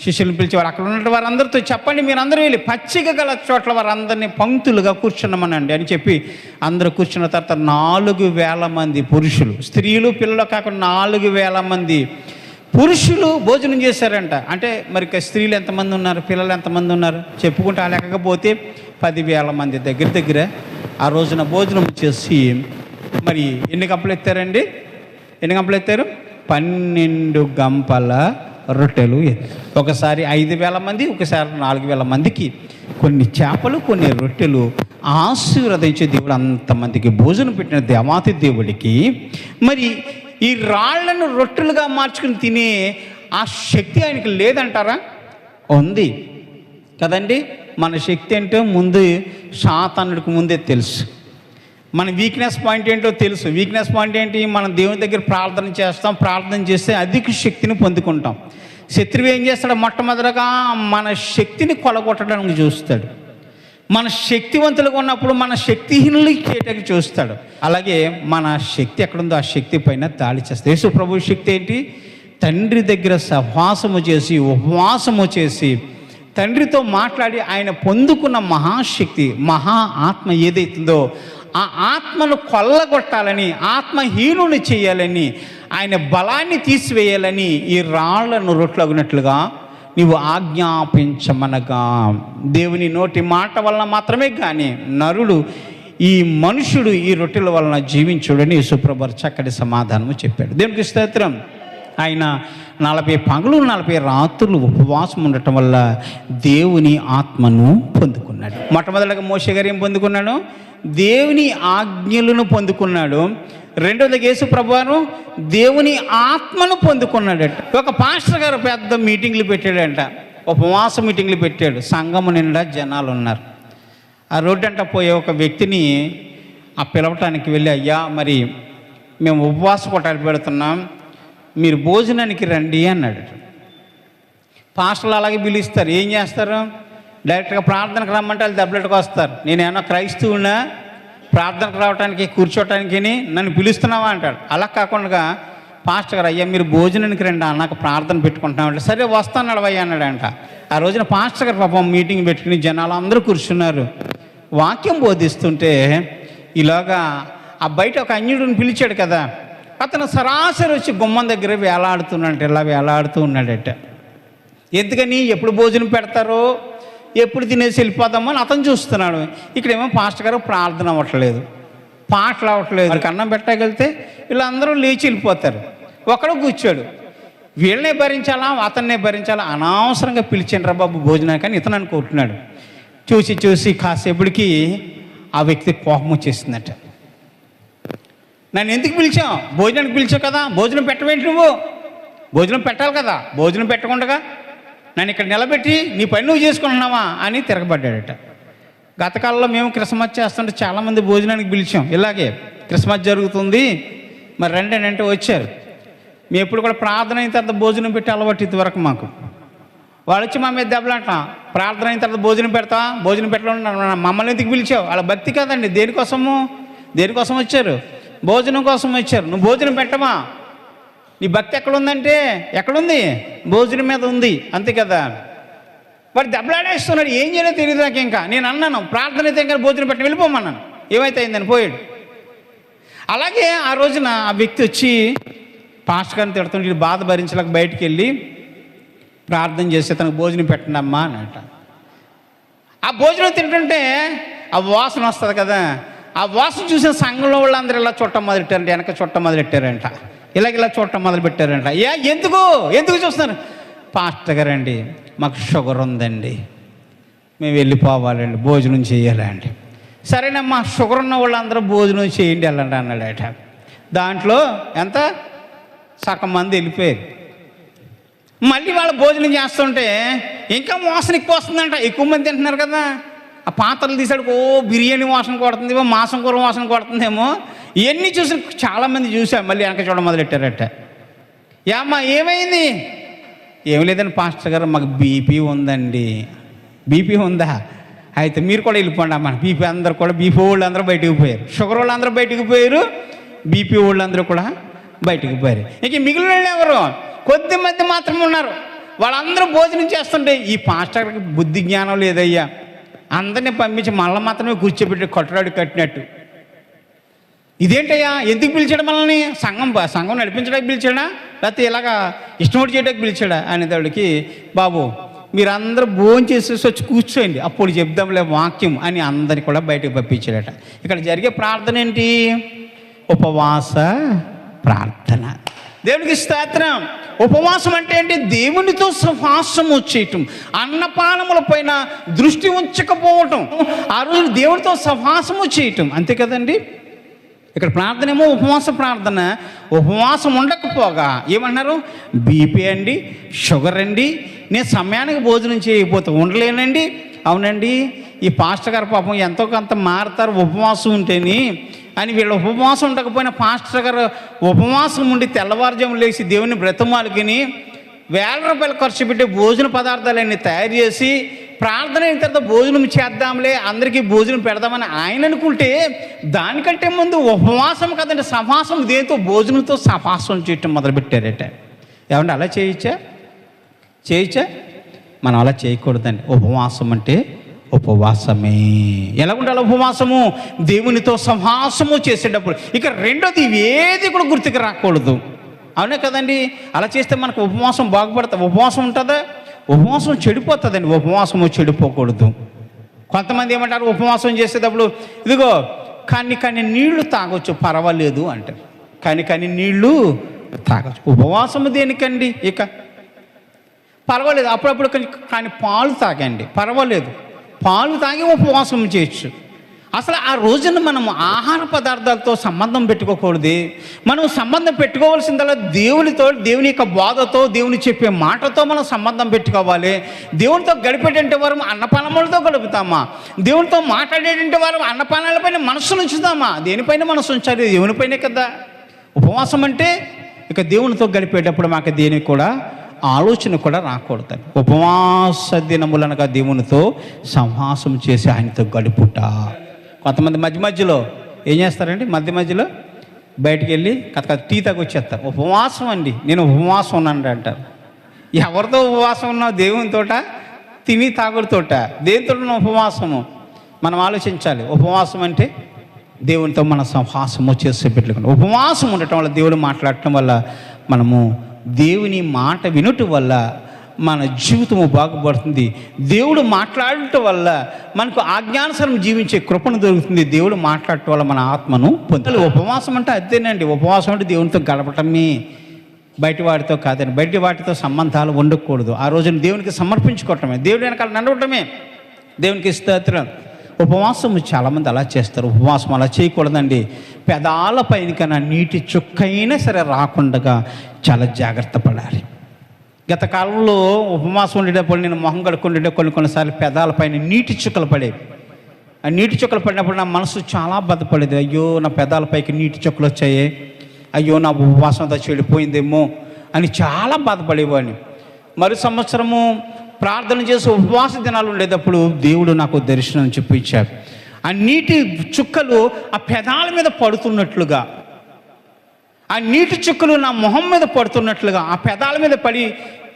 శిష్యులను పిలిచేవారు. అక్కడ ఉన్న వారందరితో చెప్పండి, మీరందరూ వెళ్ళి పచ్చిక గల చోట్ల వారందరినీ పంక్తులుగా కూర్చున్నామనండి అని చెప్పి అందరూ కూర్చున్న తర్వాత 4,000 మంది పురుషులు, స్త్రీలు పిల్లలు కాకుండా 4,000 మంది పురుషులు భోజనం చేశారంట. అంటే మరి స్త్రీలు ఎంతమంది ఉన్నారు, పిల్లలు ఎంతమంది ఉన్నారు చెప్పుకుంటే లేకపోతే 10,000 మంది దగ్గర ఆ రోజున భోజనం చేసి మరి ఎన్ని గంపలు ఎత్తారండి? ఎన్ని గంపలు ఎత్తారు? 12 గంపల రొట్టెలు. ఒకసారి 5,000 మంది, ఒకసారి 4,000 మందికి కొన్ని చేపలు కొన్ని రొట్టెలు ఆశీర్వదించే దేవుడు అంతమందికి భోజనం పెట్టిన దేవాతి దేవుడికి మరి ఈ రాళ్లను రొట్టెలుగా మార్చుకుని తినే ఆ శక్తి ఆయనకి లేదంటారా? ఉంది కదండి. మన శక్తి ఏంటో ముందు సాతానుడికి ముందే తెలుసు. మన వీక్నెస్ పాయింట్ ఏంటో తెలుసు. వీక్నెస్ పాయింట్ ఏంటి? మనం దేవుని దగ్గర ప్రార్థన చేస్తాం, ప్రార్థన చేస్తే అధిక శక్తిని పొందుకుంటాం. శత్రువు ఏం చేస్తాడు? మొట్టమొదటిగా మన శక్తిని కొలగొట్టడానికి చూస్తాడు. మన శక్తివంతులుగా ఉన్నప్పుడు మన శక్తిహీనులు చేయటానికి చూస్తాడు. అలాగే మన శక్తి ఎక్కడుందో ఆ శక్తి పైన దాడి చేస్తాడు. యేసు ప్రభు శక్తి ఏంటి? తండ్రి దగ్గర సహవాసము చేసి ఉపవాసము చేసి తండ్రితో మాట్లాడి ఆయన పొందుకున్న మహాశక్తి, మహా ఆత్మ ఏదైతుందో ఆ ఆత్మను కొల్లగొట్టాలని, ఆత్మహీనుని చేయాలని, ఆయన బలాన్ని తీసివేయాలని ఈ రాళ్లను రొట్లగునట్లుగా నీవు ఆజ్ఞాపించమనగా దేవుని నోటి మాట వలన మాత్రమే కానీ నరుడు, ఈ మనుషుడు ఈ రొట్టెల వలన జీవించుడని యేసుప్రభు చక్కటి సమాధానము చెప్పాడు. దేవునికి స్తోత్రం. ఆయన 40 పగలు 40 రాత్రులు ఉపవాసం ఉండటం వల్ల దేవుని ఆత్మను పొందుకున్నాడు. మొట్టమొదటిగా మోషే గారు ఏం పొందుకున్నాడు? దేవుని ఆజ్ఞలను పొందుకున్నాడు. రెండవదిగా యేసు ప్రభువారు దేవుని ఆత్మను పొందుకున్నాడట. ఒక పాస్టర్ గారు పెద్ద మీటింగ్లు పెట్టాడంట, ఉపవాస మీటింగ్లు పెట్టాడు. సంఘము నిండా జనాలు ఉన్నారు. ఆ రోడ్డు అంట పోయే ఒక వ్యక్తిని ఆ పిలవటానికి వెళ్ళి, అయ్యా మరి మేము ఉపవాస కొట్టాలు పెడుతున్నాం, మీరు భోజనానికి రండి అన్నాడు. పాస్టర్లు అలాగే పిలుస్తారు. ఏం చేస్తారు? డైరెక్ట్గా ప్రార్థనకు రమ్మంటే వాళ్ళు దెబ్బలెట్టుకు వస్తారు. నేనేమన్నా క్రైస్తవునా ప్రార్థనకు రావడానికి కూర్చోటానికి నన్ను పిలుస్తున్నావా అంటాడు. అలా కాకుండా పాస్టర్ గారు, అయ్యా మీరు భోజనానికి రండి అన్నాక ప్రార్థన పెట్టుకుంటున్నామంటే, సరే వస్తాను అడవయ్యా అన్నాడంట. ఆ రోజున పాస్టర్ గారు పాపం మీటింగ్ పెట్టుకుని జనాలు అందరూ కూర్చున్నారు. వాక్యం బోధిస్తుంటే ఇలాగా ఆ బయట ఒక అన్యుడిని పిలిచాడు కదా, అతను సరాసరి వచ్చి గుమ్మం దగ్గర వేలాడుతున్నాడంట. ఇలా వేలాడుతూ ఉన్నాడట. ఎందుకని? ఎప్పుడు భోజనం పెడతారో ఎప్పుడు తినేసి వెళ్ళిపోదామో అని అతను చూస్తున్నాడు. ఇక్కడేమో పాస్టర్ గారు ప్రార్థన అవ్వట్లేదు, పాటలు అవ్వట్లేదు. వాళ్ళకి అన్నం పెట్టగలిగితే వీళ్ళందరూ లేచి వెళ్ళిపోతారు. ఒకడు కూర్చోడు. వీళ్ళనే భరించాలా అతన్నే భరించాలా? అనవసరంగా పిలిచిండ్రా బాబు భోజనానికి అని ఇతను అనుకుంటున్నాడు. చూసి చూసి కాసేపటికి ఆ వ్యక్తి కోపం వచ్చేసిందట. నన్ను ఎందుకు పిలిచావు? భోజనానికి పిలిచావు కదా, భోజనం పెట్టవేంటి నువ్వు? భోజనం పెట్టాలి కదా, భోజనం పెట్టకుండా నన్ను ఇక్కడ నిలబెట్టి నీ పని నువ్వు చేసుకుంటున్నావా అని తిరగబడ్డాడట. గతకాలంలో మేము క్రిస్మస్ చేస్తుంటే చాలామంది భోజనానికి పిలిచాం. ఇలాగే క్రిస్మస్ జరుగుతుంది మరి రండి అంటే వచ్చారు. మేము ఎప్పుడు కూడా ప్రార్థన అయిన తర్వాత భోజనం పెట్టి అలవాటు ఇదివరకు మాకు. వాళ్ళు వచ్చి మా మీద దెబ్బలంటాం, ప్రార్థన అయిన తర్వాత భోజనం పెడతా, భోజనం పెట్టడం మమ్మల్ని ఎందుకు పిలిచావు? వాళ్ళ భక్తి కాదండి. దేనికోసం వచ్చారు? భోజనం కోసం వచ్చారు. నువ్వు భోజనం పెట్టమా? నీ భక్తి ఎక్కడుందంటే ఎక్కడుంది? భోజనం మీద ఉంది, అంతే కదా. వాడు దెబ్బలాడేస్తున్నాడు. ఏం చేయాలో తెలియదు నాకు. ఇంకా నేను అన్నాను ప్రార్థన అయితే ఇంకా భోజనం పెట్టిన వెళ్ళిపోమన్నాను. ఏమైతే అయిందని పోయాడు. అలాగే ఆ రోజున ఆ వ్యక్తి వచ్చి పాస్టర్ గారిని తిడుతుంటే బాధ భరించలేక బయటికి వెళ్ళి ప్రార్థన చేస్తే తనకు భోజనం పెట్టండి అమ్మా అని అంట. ఆ భోజనం తింటుంటే ఆ వాసన వస్తుంది కదా, ఆ వాసన చూసిన సంఘంలో వాళ్ళందరూ ఇలా చుట్టం మొదలెట్టారంట, వెనక చుట్టం మొదలెట్టారంట, ఇలా చూడటం మొదలు పెట్టారంట. ఎందుకు చూస్తున్నారు? పాస్టర్ గారండి మాకు షుగర్ ఉందండి, మేము వెళ్ళిపోవాలండి, భోజనం చేయాలండి. సరేనమ్మా, షుగర్ ఉన్న వాళ్ళందరూ భోజనం చేయండి వెళ్ళండి అన్నాడట. దాంట్లో ఎంత సగం మంది వెళ్ళిపోయారు. మళ్ళీ వాళ్ళు భోజనం చేస్తుంటే ఇంకా వాసన ఎక్కువ వస్తుందంట. ఎక్కువ మంది తింటున్నారు కదా. ఆ పాత్రలు తీసాడు, బిర్యానీ వాసన కొడుతుందేమో, మాంసం కూర వాసన కొడుతుందేమో. ఇవన్నీ చూసి చాలామంది చూసారు. మళ్ళీ వెనక చూడడం మొదలెట్టారట. ఏమ్మా ఏమైంది? ఏమి లేదని పాస్టర్ గారు మాకు బీపీ ఉందండి. బీపీ ఉందా? అయితే మీరు కూడా వెళ్ళిపోండి అమ్మా. బీపీ వాళ్ళు అందరూ బయటకు పోయారు, షుగర్ వాళ్ళు అందరూ బయటకు పోయారు, బీపీ వాళ్ళు అందరూ కూడా బయటకు పోయారు. ఇంక మిగిలిన వాళ్ళు ఎవరు? కొద్ది మంది మాత్రం ఉన్నారు. వాళ్ళందరూ భోజనం చేస్తుంటే ఈ పాస్టర్కి బుద్ధి జ్ఞానం లేదయ్యా, అందరినీ పంపించి మళ్ళీ మాత్రమే కూర్చోబెట్టి కొట్టడాడు కట్టినట్టు. ఇదేంటయ్యా, ఎందుకు పిలిచాడు మనల్ని? సంఘం నడిపించడానికి పిలిచాడా, లేకపోతే ఇలాగా ఇష్టం చేయడానికి పిలిచాడా అనేవాడికి, బాబు మీరందరూ భోజనం చేసేసి వచ్చి కూర్చోండి, అప్పుడు చెప్దాంలే వాక్యం అని అందరినీ కూడా బయటకు పంపించాడట. ఇక్కడ జరిగే ప్రార్థన ఏంటి? ఉపవాస ప్రార్థన. దేవునికి స్తోత్రం. ఉపవాసం అంటే ఏంటి? దేవునితో సహవాసము చేయటం, అన్నపానముల పైన దృష్టి ఉంచకపోవటం, ఆ రోజు దేవునితో సహవాసము చేయటం, అంతే కదండి. ఇక్కడ ప్రార్థన ఏమో ఉపవాస ప్రార్థన. ఉపవాసం ఉండకపోగా ఏమన్నారు? బీపీ అండి, షుగర్ అండి, నేను సమయానికి భోజనం చేయకపోతే ఉండలేనండి. అవునండి, ఈ పాస్టర్ గారు పాపం ఎంతో కొంత మారుతారు ఉపవాసం ఉంటేని అని. వీళ్ళు ఉపవాసం ఉండకపోయినా పాస్టర్ గారు ఉపవాసం ఉండి తెల్లవారుజాము లేచి దేవుని బ్రతమాలుకుని ₹1000 ఖర్చు పెట్టి భోజన పదార్థాలన్నీ తయారు చేసి ప్రార్థన అయిన తర్వాత భోజనం చేద్దాంలే, అందరికీ భోజనం పెడదామని ఆయన అనుకుంటే, దానికంటే ముందు ఉపవాసం కదండి, సహవాసం. దేంతో? భోజనంతో సహవాసం చేయటం మొదలుపెట్టారట. ఏమంటే అలా చేయొచ్చా? మనం అలా చేయకూడదండి. ఉపవాసం అంటే ఉపవాసమే. ఎలా ఉండాలి ఉపవాసము? దేవునితో సహవాసము చేసేటప్పుడు. ఇక రెండోది ఏది కూడా గుర్తుకు రాకూడదు. అవునే కదండి. అలా చేస్తే మనకు ఉపవాసం బాగుపడుతుంది. ఉపవాసం ఉంటుందా? ఉపవాసం చెడిపోతుందండి. ఉపవాసము చెడిపోకూడదు. కొంతమంది ఏమంటారు ఉపవాసం చేసేటప్పుడు, ఇదిగో కానీ నీళ్లు తాగొచ్చు పర్వాలేదు అంటారు. కానీ నీళ్లు తాగొచ్చు. ఉపవాసము దేనికండి? ఇక పర్వాలేదు, అప్పుడప్పుడు కానీ పాలు తాగండి పర్వాలేదు, పాలు తాగి ఉపవాసం చేయొచ్చు. అసలు ఆ రోజున మనం ఆహార పదార్థాలతో సంబంధం పెట్టుకోకూడదు. మనం సంబంధం పెట్టుకోవాల్సిందల్లా దేవునితో, దేవుని యొక్క బాధతో, దేవుని చెప్పే మాటతో మనం సంబంధం పెట్టుకోవాలి. దేవునితో గడిపేటంటే వారు అన్నపానములతో గడుపుతామా? దేవునితో మాట్లాడేటంటే వారు అన్నపానాలపైన మనస్సును ఉంచుతామా? దేనిపైన మనసు ఉంచాలి? దేవునిపైనే కదా. ఉపవాసం అంటే ఇక దేవునితో గడిపేటప్పుడు మాకు దేనికి కూడా ఆలోచన కూడా రాకూడదు. ఉపవాస దినములనగా దేవునితో సంవాసం చేసి ఆయనతో గడుపుట. కొంతమంది మధ్యలో ఏం చేస్తారండి? మధ్యలో బయటికి వెళ్ళి టీ తాగి వచ్చేస్తారు. ఉపవాసం అండి, నేను ఉపవాసం ఉన్నాను అంటారు. ఎవరితో ఉపవాసం ఉన్నావు? దేవునితోట, తిని తాగుడుతోట, దేనితో ఉపవాసము? మనం ఆలోచించాలి. ఉపవాసం అంటే దేవునితో మన సంవాసము చేసే పెట్టుకుని ఉపవాసం ఉండటం వల్ల, దేవుడు మాట్లాడటం వల్ల, మనము దేవుని మాట వినుట వల్ల మన జీవితము బాగుపడుతుంది. దేవుడు మాట్లాడటం వల్ల మనకు ఆజ్ఞానుసారం జీవించే కృపను దొరుకుతుంది. దేవుడు మాట్లాడటం వల్ల మన ఆత్మను పొందాలి. ఉపవాసం అంటే అదేనండి. ఉపవాసం అంటే దేవునితో గడపటమే, బయట వాటితో కాదండి. బయట వాటితో సంబంధాలు ఉండకూడదు. ఆ రోజున దేవునికి సమర్పించుకోవటమే, దేవుడి వెనకాల నడవటమే. దేవునికి స్తోత్రం. ఉపవాసం చాలామంది అలా చేస్తారు. ఉపవాసం అలా చేయకూడదండి. పెదాల పైన కన్నా నీటి చుక్కైనా సరే రాకుండా చాలా జాగ్రత్త పడాలి. గత కాలంలో ఉపవాసం ఉండేటప్పుడు నేను మొహం కడుక్కుంటే కొన్నిసార్లు పెదాల పైన నీటి చుక్కలు పడేవి. ఆ నీటి చుక్కలు పడినప్పుడు నా మనసు చాలా బాధపడేది. అయ్యో, నా పెదాలపైకి నీటి చుక్కలు వచ్చాయి, అయ్యో నా ఉపవాసంతో చెడిపోయిందేమో అని చాలా బాధపడేవాడిని. మరు సంవత్సరము ప్రార్థన చేసి ఉపవాస దినాలు ఉండేటప్పుడు దేవుడు నాకు దర్శనం చూపించాడు. ఆ నీటి చుక్కలు ఆ పెదాల మీద పడుతున్నట్లుగా, ఆ నీటి చుక్కలు నా మొహం మీద పడుతున్నట్లుగా, ఆ పెదాల మీద పడి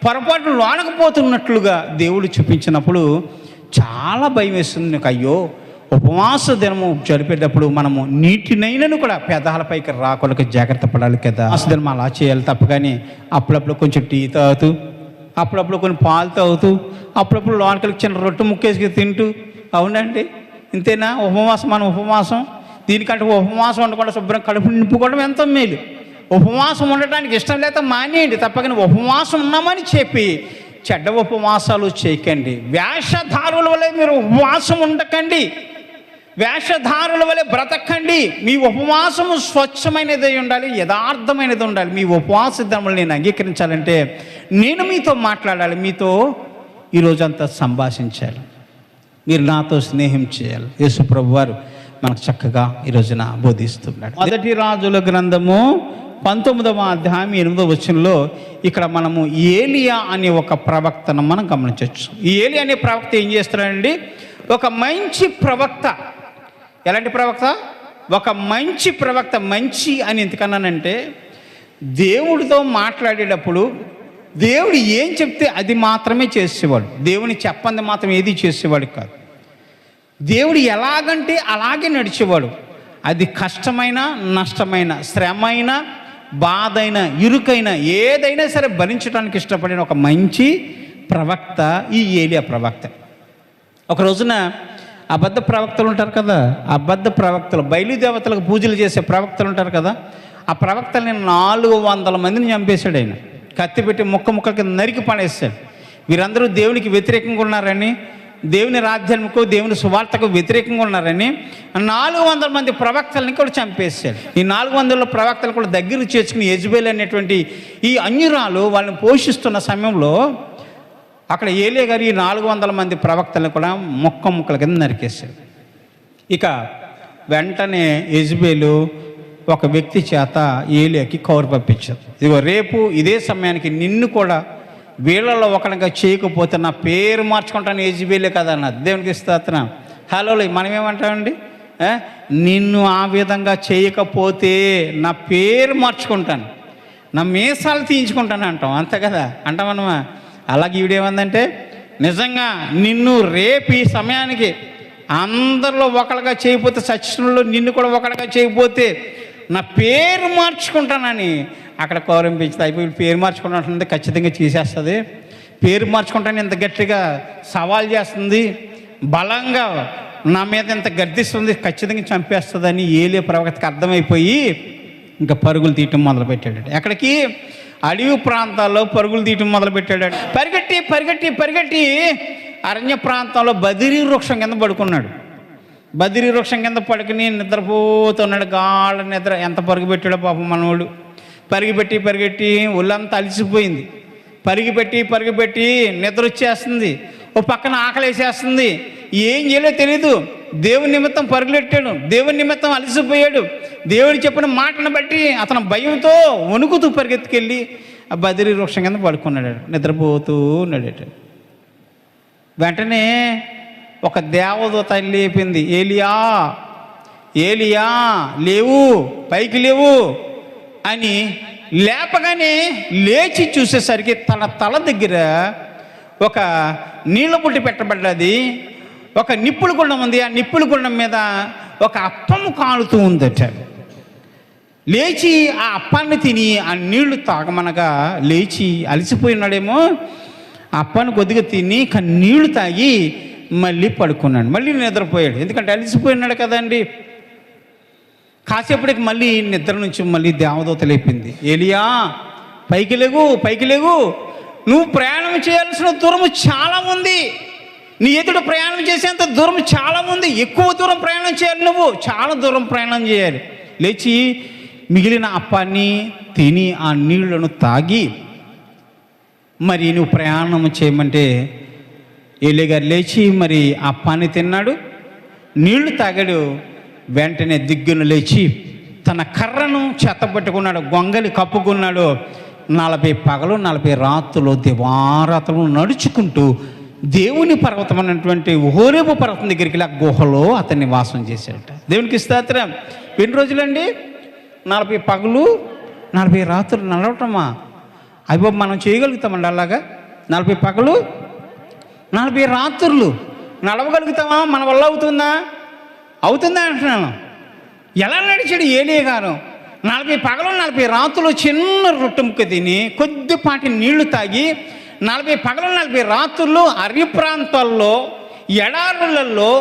పొరపాటు లోనకపోతున్నట్లుగా దేవుడు చూపించినప్పుడు చాలా భయం వేస్తుంది నాకు. అయ్యో, ఉపవాస దినము జరిపేటప్పుడు మనము నీటినైనను కూడా పెదాలపైకి రాకుండా జాగ్రత్త పడాలి కదా. ఉపవాస దినం అలా చేయాలి తప్ప. కానీ అప్పుడప్పుడు కొంచెం టీ తాగుతూ, అప్పుడప్పుడు కొన్ని పాలు తాగుతూ, అప్పుడప్పుడు లోనకలికి చిన్న రొట్టె ముక్కేసి తింటూ, అవునండి ఇంతేనా ఉపవాసం? మన ఉపవాసం దీనికంటే ఉపవాసం ఉండకుండా శుభ్రం కడుపు నింపుకోవడం ఎంతో మేలు. ఉపవాసం ఉండటానికి ఇష్టం లేక మానేయండి తప్పకని ఉపవాసం ఉన్నామని చెప్పి చెడ్డ ఉపవాసాలు చేయకండి. వేషధారుల వలె మీరు ఉపవాసం ఉండకండి, వేషధారుల వలె బ్రతకండి. మీ ఉపవాసము స్వచ్ఛమైనది ఉండాలి, యథార్థమైనది ఉండాలి. మీ ఉపవాస దినములు నేను అంగీకరించాలంటే నేను మీతో మాట్లాడాలి, మీతో ఈరోజంతా సంభాషించాలి, మీరు నాతో స్నేహం చేయాలి. యేసు ప్రభు వారు మనకు చక్కగా ఈరోజున బోధిస్తున్నాడు. మొదటి రాజుల గ్రంథము 19వ అధ్యాయం 8వ వచనంలో ఇక్కడ మనము ఏలియా అనే ఒక ప్రవక్తను మనం గమనించవచ్చు. ఈ ఏలియా అనే ప్రవక్త ఏం చేస్తున్నాడండి? ఒక మంచి ప్రవక్త. ఎలాంటి ప్రవక్త? ఒక మంచి ప్రవక్త. మంచి అని ఎందుకన్నానంటే దేవుడితో మాట్లాడేటప్పుడు దేవుడు ఏం చెప్తే అది మాత్రమే చేసేవాడు. దేవుని చెప్పంది మాత్రం ఏది చేసేవాడు కాదు. దేవుడు ఎలాగంటే అలాగే నడిచేవాడు. అది కష్టమైన, నష్టమైన, శ్రమైన, బాధైన, ఇరుకైన ఏదైనా సరే భరించడానికి ఇష్టపడిన ఒక మంచి ప్రవక్త ఈ ఏలియా ప్రవక్త. ఒక రోజున అబద్ధ ప్రవక్తలు ఉంటారు కదా, అబద్ధ ప్రవక్తలు, బయలుదేవతలకు పూజలు చేసే ప్రవక్తలు ఉంటారు కదా, ఆ ప్రవక్తల్ని 400 మందిని చంపేశాడు ఆయన. కత్తి పెట్టి ముక్క కింద నరికి పడేస్తాడు. వీరందరూ దేవునికి వ్యతిరేకంగా ఉన్నారని, దేవుని రాజ్యానికి, దేవుని సువార్తకు వ్యతిరేకంగా ఉన్నారని 400 మంది ప్రవక్తలని కూడా చంపేశాడు. ఈ 400 ప్రవక్తలు కూడా దగ్గర చేర్చుకుని యెజబెల్ అనేటువంటి ఈ అన్యురాలు వాళ్ళని పోషిస్తున్న సమయంలో అక్కడ ఏలియా గారు ఈ 400 మంది ప్రవక్తలను కూడా ముక్కల కింద నరికేశాడు. ఇక వెంటనే యెజబెలు ఒక వ్యక్తి చేత ఏలియాకి కౌరు పంపించారు. ఇదిగో రేపు ఇదే సమయానికి నిన్ను కూడా వీళ్ళలో ఒకరిగా చేయకపోతే నా పేరు మార్చుకుంటాను యెజబెలే కదా అన్నది. దేవునికి స్తోత్రం. హలో, మనం ఏమంటామండి? నిన్ను ఆ విధంగా చేయకపోతే నా పేరు మార్చుకుంటాను, నా మీసాలు తీయించుకుంటాను అంటాం, అంతే కదా అంటామన్నమా. అలాగే ఈవిడేమందంటే నిజంగా నిన్ను రేపు ఈ సమయానికి అందరిలో ఒకరిగా చేయకపోతే, సచివుల్లో నిన్ను కూడా ఒకరిగా చేయకపోతే నా పేరు మార్చుకుంటానని అక్కడ కౌరంపించింది. అయిపోయి పేరు మార్చుకుంటుంటే ఖచ్చితంగా చేసేస్తుంది, పేరు మార్చుకుంటాను ఇంత గట్టిగా సవాల్ చేస్తుంది, బలంగా నా మీద ఇంత గర్దిస్తుంది, ఖచ్చితంగా చంపేస్తుందని ఏలియా ప్రవక్తకి అర్థమైపోయి ఇంకా పరుగులు తీయటం మొదలుపెట్టాడు. ఎక్కడికి? అడవి ప్రాంతాల్లో పరుగులు తీయటం మొదలుపెట్టాడు. పరిగెట్టి అరణ్య ప్రాంతంలో బదిరీ వృక్షం కింద పడుకున్నాడు. బదిరీ వృక్షం కింద పడుకుని నిద్రపోతున్నాడు. గాఢ నిద్ర. ఎంత పరుగు పెట్టాడో పాపం మనోడు. పరిగెట్టి ఒళ్ళంతా అలిసిపోయింది. పరిగెట్టి నిద్ర వచ్చేస్తుంది. ఓ పక్కన ఆకలేసేస్తుంది. ఏం చేయలేదో తెలీదు. దేవుని నిమిత్తం పరుగులెట్టాడు, దేవుని నిమిత్తం అలసిపోయాడు. దేవుడు చెప్పిన మాటను బట్టి అతను భయంతో వణుకుతూ పరిగెత్తుకెళ్ళి ఆ బదిరీ వృక్షం కింద పడుకున్నాడు, నిద్రపోతూ ఉన్నాడు. వెంటనే ఒక దేవదూత లేపింది, ఏలియా లేవు, పైకి లేవు అని. లేపగానే లేచి చూసేసరికి తన తల దగ్గర ఒక నీళ్ళ బుట్టి పెట్టబడ్డది, ఒక నిప్పుల గుండం ఉంది. ఆ నిప్పుల గుండం మీద ఒక అప్పము కాలుతూ ఉందట. లేచి ఆ అప్పాన్ని తిని ఆ నీళ్లు తాగమనగా లేచి అలసిపోయినాడేమో, అప్పాన్ని కొద్దిగా తిని నీళ్లు తాగి మళ్ళీ పడుకున్నాడు. మళ్ళీ నిద్రపోయాడు, ఎందుకంటే అలసిపోయినాడు కదండి. కాసేపటికి మళ్ళీ నిద్ర నుంచి మళ్ళీ దేవదూత లేపింది, ఏలియా పైకి లేగు, పైకి లేగు, నువ్వు ప్రయాణం చేయాల్సిన దూరం చాలా ఉంది, నీ ఎదుట ప్రయాణం చేసేంత దూరం చాలా ఉంది, ఎక్కువ దూరం ప్రయాణం చేయాలి, నువ్వు చాలా దూరం ప్రయాణం చేయాలి. లేచి మిగిలిన అప్పాన్ని తిని ఆ నీళ్లను తాగి మరి నువ్వు ప్రయాణం చేయమంటే ఏలియా గారు లేచి మరి అప్పాన్ని తిన్నాడు, నీళ్లు తాగాడు. వెంటనే దిగ్గున లేచి తన కర్రను చెత్తపట్టుకున్నాడు, గొంగలి కప్పుకున్నాడు. 40 పగలు 40 రాత్రులు దివారాత్రులు నడుచుకుంటూ దేవుని పర్వతం అన్నటువంటి హోరేబు పర్వతం దగ్గరికి వెళ్ళి ఆ గుహలో అతన్ని వాసం చేశాడట. దేవునికి స్తోత్రం. ఎన్ని రోజులండి? 40 పగలు 40 రాత్రులు నడవటమా? అయ్యో మనం చేయగలుగుతామండి అలాగా? 40 పగలు 40 రాత్రులు నడవగలుగుతామా? మన వల్ల అవుతుందా? అవుతుందా అంటున్నాను. ఎలా నడిచాడు ఏలియా గారు? 40 పగలు 40 రాత్రులు చిన్న రొట్టె ముక్క తిని కొద్దిపాటి నీళ్లు తాగి 40 పగలు 40 రాత్రులు అరణ్య ప్రాంతాల్లో, ఎడారులలో,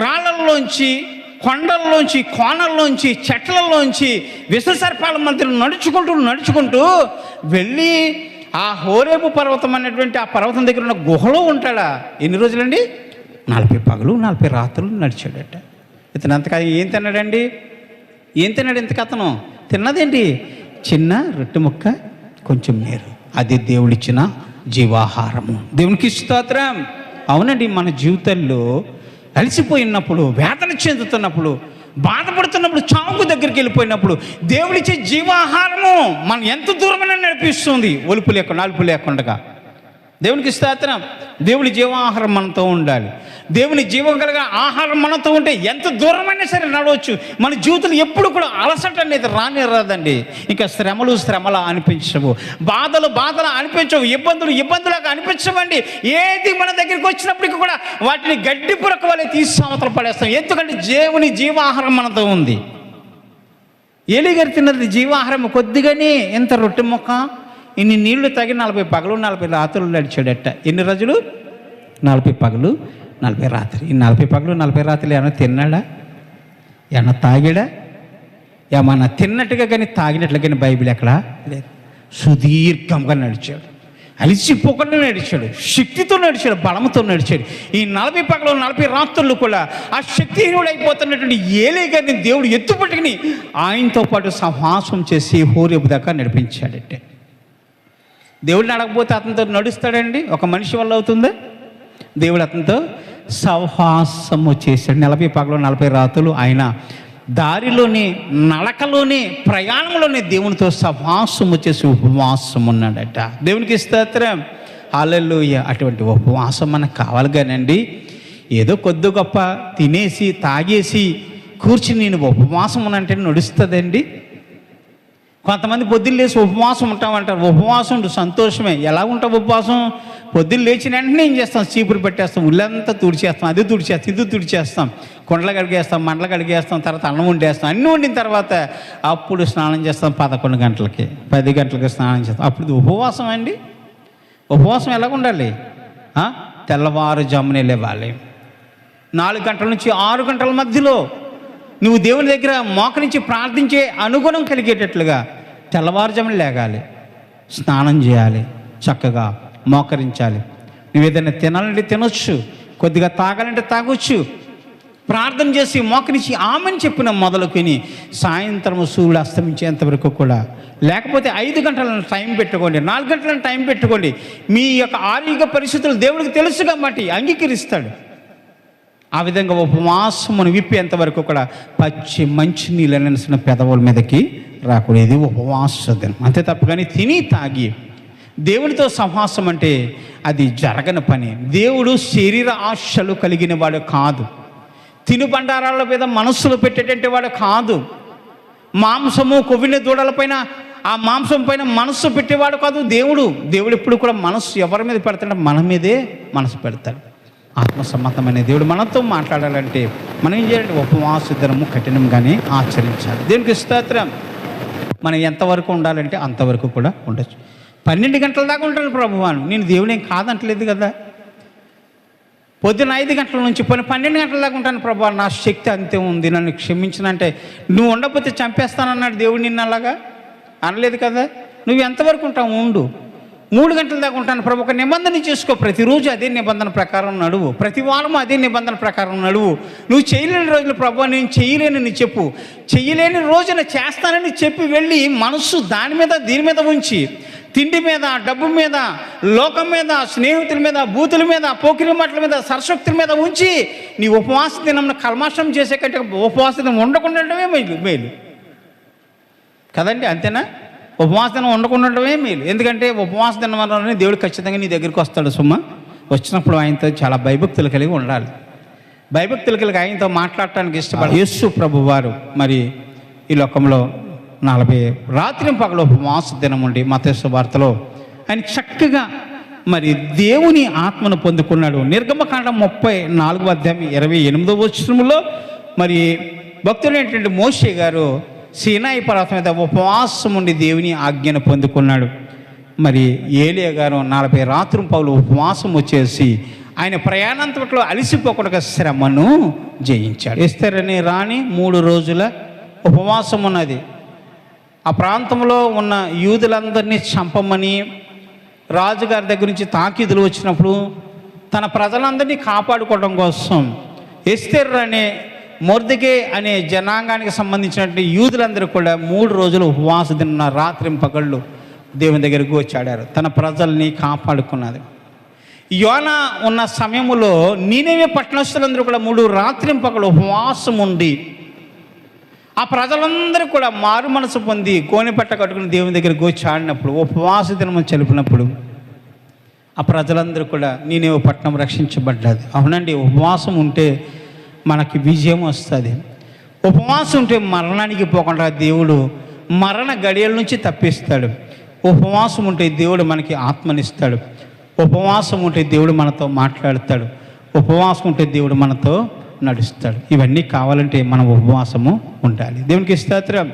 రాళ్ళల్లోంచి, కొండల్లోంచి, కోనల్లోంచి, చెట్లలోంచి, విషసర్పాల మధ్య నడుచుకుంటూ వెళ్ళి ఆ హోరేబు పర్వతం అనేటువంటి ఆ పర్వతం దగ్గర ఉన్న గుహలో ఉంటాడా? ఎన్ని రోజులండి? 40 పగలు 40 రాత్రులు నడిచాడట. ఇతను అంతగా ఏం తిన్నాడండి? ఏం తిన్నాడు ఇంతకు? అతను తిన్నదేంటి? చిన్న రొట్టె ముక్క, కొంచెం నీరు. అది దేవుడిచ్చిన జీవాహారము. దేవునికి స్తోత్రం. అవునండి, మన జీవితాల్లో అలసిపోయినప్పుడు, వేదన చెందుతున్నప్పుడు, బాధపడుతున్నప్పుడు, చావుకు దగ్గరికి వెళ్ళిపోయినప్పుడు దేవుడిచ్చే జీవాహారము మనం ఎంత దూరమైనా నడిపిస్తుంది, ఒలుపు లేకుండా, అలుపు లేకుండా. దేవునికి స్తోత్రం. దేవుడి జీవాహారం మనతో ఉండాలి. దేవుని జీవం కలిగిన ఆహారం మనతో ఉంటే ఎంత దూరమైనా సరే నడవచ్చు. మన జీవితంలో ఎప్పుడు కూడా అలసట అనేది రాదండి. ఇంకా శ్రమలా అనిపించవు, బాధలు అనిపించవు, ఇబ్బందులుగా అనిపించవండి. ఏది మన దగ్గరికి వచ్చినప్పటికీ కూడా వాటిని గడ్డి పురక వలె తీసి అవతల పడేస్తాం. ఎందుకంటే దేవుని జీవాహారం మనతో ఉంది. ఏలియా గారు తిన్నది జీవాహారం కొద్దిగానే, ఎంత రొట్టె ముక్క, ఇన్ని నీళ్లు తాగి 40 పగలు 40 రాత్రులు నడిచాడట. ఎన్ని రోజులు? 40 పగలు 40 రాత్రి. ఈ 40 పగలు 40 రాత్రులు ఏమన్నా తిన్నాడా? ఏమన్నా తాగాడా? ఏమన్నా తిన్నట్టుగా కానీ తాగినట్లుగా కానీ బైబిల్ ఎక్కడా లేదు. సుదీర్ఘంగా నడిచాడు, అలిసిపోకుండా నడిచాడు, శక్తితో నడిచాడు, బలంతో నడిచాడు. ఈ 40 పగలు 40 రాత్రులు కూడా ఆ శక్తిహీనుడు అయిపోతున్నటువంటి ఏలియా గారిని దేవుడు ఎత్తుపట్టుకుని ఆయనతో పాటు సహవాసం చేసి హోరేబు దాకా నడిపించాడంటే. దేవుడిని అడగకపోతే అతనితో నడుస్తాడండి? ఒక మనిషి వల్ల అవుతుందా? దేవుడు అతనితో సహవాసము చేశాడు. 40 పగలు 40 రాత్రులు ఆయన దారిలోనే, నడకలోనే, ప్రయాణంలోనే దేవునితో సహవాసము చేసి ఉపవాసం ఉన్నాడట. దేవునికి స్తోత్రం. హల్లెలూయా. అటువంటి ఉపవాసం మనకు కావాలి కానండి ఏదో కొద్ది గొప్ప తినేసి తాగేసి కూర్చుని నేను ఉపవాసం ఉన్నంటే నడుస్తుందండి? కొంతమంది పొద్దున్న లేచి ఉపవాసం ఉంటామంటారు. ఉపవాసం ఉండు, సంతోషమే. ఎలా ఉంటావు ఉపవాసం? పొద్దున్న లేచిన వెంటనే ఏం చేస్తాం? చీపురు పెట్టేస్తాం, ఉల్లంతా తుడిచేస్తాం, ఇది తుడిచేస్తాం, కొండలు కడిగేస్తాం, మండలు కడిగేస్తాం, తర్వాత అన్నం వండేస్తాం. అన్నీ వండిన తర్వాత అప్పుడు స్నానం చేస్తాం. 11 గంటలకి 10 గంటలకి స్నానం చేస్తాం. అప్పుడు ఉపవాసం అండి? ఉపవాసం ఎలాగ ఉండాలి? తెల్లవారుజామునే లేవాలి. 4 గంటల నుంచి 6 గంటల మధ్యలో నువ్వు దేవుని దగ్గర మోకరించి ప్రార్థించే అనుగుణం కలిగేటట్లుగా తెల్లవారుజామున లేగాలి, స్నానం చేయాలి, చక్కగా మోకరించాలి. నువ్వు ఏదైనా తినాలంటే తినొచ్చు, కొద్దిగా తాగాలంటే తాగొచ్చు. ప్రార్థన చేసి మోకరించి ఆమెను చెప్పిన మొదలుకొని సాయంత్రం సూర్యుడు అస్తమించేంత వరకు కూడా, లేకపోతే 5 గంటలను టైం పెట్టుకోండి, 4 గంటలను టైం పెట్టుకోండి. మీ యొక్క ఆరోగ్య పరిస్థితులు దేవుడికి తెలుసు కాబట్టి అంగీకరిస్తాడు. ఆ విధంగా ఉపవాసమును విప్పేంత వరకు కూడా పచ్చి మంచి నీళ్ళు నెలసిన పెదవుల మీదకి రాకూడదు. ఇది ఉపవాస దినం, అంతే తప్ప. కానీ తిని తాగి దేవునితో సహవాసం అంటే అది జరగని పని. దేవుడు శరీర ఆశలు కలిగిన వాడు కాదు, తినుబండారాల మీద మనస్సులు పెట్టేటంటే వాడు కాదు, మాంసము కొవ్విన దూడలపైన ఆ మాంసం పైన మనస్సు పెట్టేవాడు కాదు దేవుడు. దేవుడు ఎప్పుడు కూడా మనస్సు ఎవరి మీద పెడతాడంటే మన మీదే మనసు పెడతాడు. ఆత్మ సంబంధమైన దేవుడు మనతో మాట్లాడాలంటే మనం ఏం చేయాలంటే ఉపవాస దినము కఠినంగానే ఆచరించాలి. దేవునికి స్తోత్రం. మనం ఎంతవరకు ఉండాలంటే అంతవరకు కూడా ఉండొచ్చు. 12 గంటల దాకా ఉంటాను ప్రభువాను. నేను దేవుడు ఏం కాదంటలేదు కదా. పొద్దున్న 5 గంటల నుంచి 12 గంటల దాకా ఉంటాను ప్రభువా, నా శక్తి అంతే ఉంది, నన్ను క్షమించినంటే. నువ్వు ఉండకపోతే చంపేస్తానన్నాడు దేవుడు నిన్ను, అలాగా అనలేదు కదా. నువ్వు ఎంతవరకు ఉంటావు? ఉండు. 3 గంటల దాకా ఉంటాను ప్రభు. ఒక నిబంధన చేసుకో, ప్రతిరోజు అదే నిబంధన ప్రకారం నడువు, ప్రతి వారం అదే నిబంధన ప్రకారం నడువు. నువ్వు చేయలేని రోజులు ప్రభు నేను చేయలేనని చెప్పు, చేయలేని రోజున చేస్తానని చెప్పి వెళ్ళి మనస్సు దాని మీద దీని మీద ఉంచి, తిండి మీద, డబ్బు మీద, లోకం మీద, స్నేహితుల మీద, బూతుల మీద, పోకిరి మాటల మీద, సరశక్తుల మీద ఉంచి నీ ఉపవాస దినం కల్మాషం చేసే కంటే ఉపవాస దినం ఉండకుండా మేలు కదండి. అంతేనా? ఉపవాస దినం ఉండకుండానే మేలు. ఎందుకంటే ఉపవాస దినం వల్ల దేవుడు ఖచ్చితంగా నీ దగ్గరికి వస్తాడు సుమ్మ. వచ్చినప్పుడు ఆయనతో చాలా భయభక్తులు కలిగి ఉండాలి. భయభక్తులు కలిగి ఆయనతో మాట్లాడటానికి ఇష్టపడాలి. యేసు ప్రభు వారు మరి ఈ లోకంలో 40 రాత్రి పగలు ఉపవాస దినం ఉండి మత్తయి సువార్తలో ఆయన చక్కగా మరి దేవుని ఆత్మను పొందుకున్నాడు. నిర్గమకాండం 34వ అధ్యాయం 28వ వచనంలో మరి భక్తుడు ఏంటంటే మోషే గారు సీనాయి పర్వతం మీద ఉపవాసం ఉండి దేవుని ఆజ్ఞను పొందుకున్నాడు. మరి ఏలియా గారు 40 రాత్రి పగలు ఉపవాసం వచ్చేసి ఆయన ప్రయాణంతట్లో అలసిపోకుండా శ్రమను జయించాడు. ఎస్తేర్ అనే రాణి 3 రోజుల ఉపవాసం ఉన్నది. ఆ ప్రాంతంలో ఉన్న యూదులందరినీ చంపమని రాజుగారి దగ్గర నుంచి తాకీదులు వచ్చినప్పుడు తన ప్రజలందరినీ కాపాడుకోవడం కోసం ఎస్తేర్ అనే మొర్దెకే అనే జనాంగానికి సంబంధించినటువంటి యూదులందరూ కూడా 3 రోజులు ఉపవాస దిన రాత్రి పగళ్ళు దేవుని దగ్గరకు వచ్చాడారు. తన ప్రజల్ని కాపాడుకున్నది. యోనా ఉన్న సమయంలో నీనెవే పట్టణస్థులందరూ కూడా 3 రాత్రి పగలు ఉపవాసం ఉండి ఆ ప్రజలందరూ కూడా మారు మనసు పొంది కోనెపట్ట కట్టుకుని దేవుని దగ్గరికి వచ్చి ఆడినప్పుడు, ఉపవాస దినం చలిపినప్పుడు ఆ ప్రజలందరూ కూడా నీనెవే పట్టణం రక్షించబడ్డది. అవునండి, ఉపవాసం ఉంటే మనకి విజయం వస్తుంది. ఉపవాసం ఉంటే మరణానికి పోకుండా దేవుడు మరణ గడియల నుంచి తప్పిస్తాడు. ఉపవాసం ఉంటే దేవుడు మనకి ఆత్మనిస్తాడు. ఉపవాసం ఉంటే దేవుడు మనతో మాట్లాడతాడు. ఉపవాసం ఉంటే దేవుడు మనతో నడుస్తాడు. ఇవన్నీ కావాలంటే మనం ఉపవాసము ఉండాలి. దేవునికి స్తోత్రం.